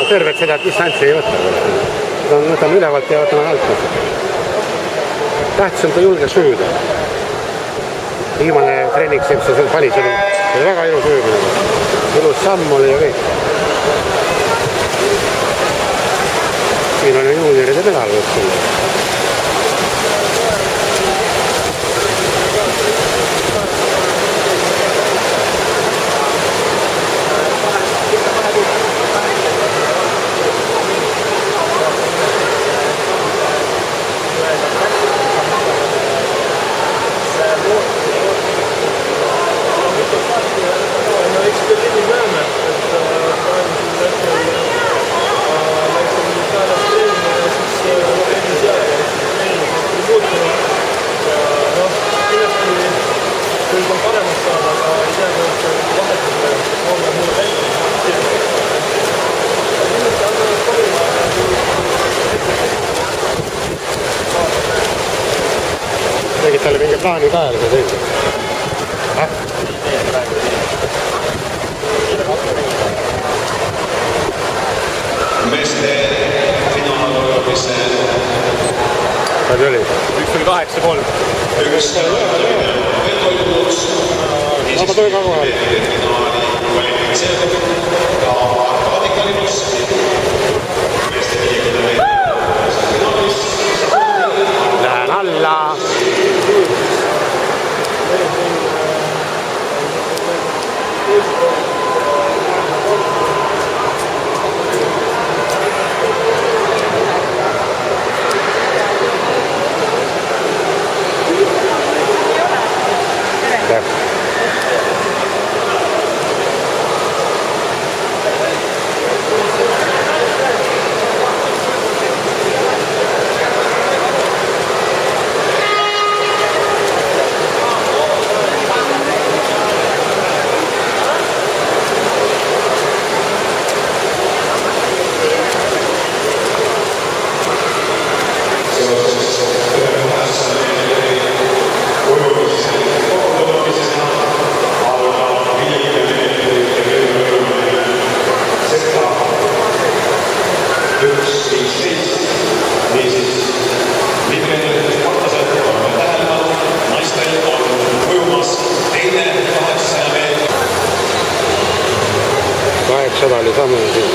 tervet seda distantsi ei võta. Võtame ülevalt ja võtame alt. Tähtis on ta julge süüda. Viimane treeniks see palis oli väga ilus öömine. Ilus samm oli ja kõik. Siin on juunioride medal võtnud. Tegid talle mingi plaani ka ajal, see teinud? Meeste finaalolulise. Palju oli? 1-8-3. Ma tulin ka kohal. Lähen alla. Seda oli sammune siin.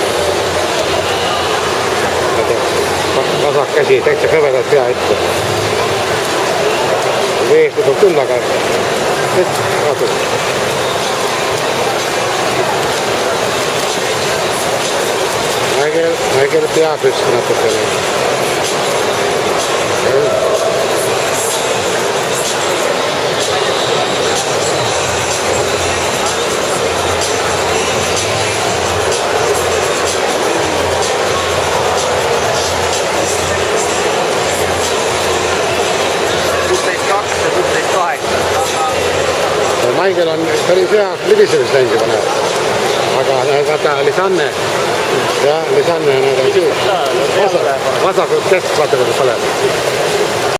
Vasak käsi, täitsa kõvedad pea ette. Veestud on küll, aga vaatad. Mägel pea püsti natukene. Maigel on päris hea libisemist läinud juba näed. Aga vaata Lisanne ja Lisanne näed on siin. Vasakult kesk, vaata kuidas pole.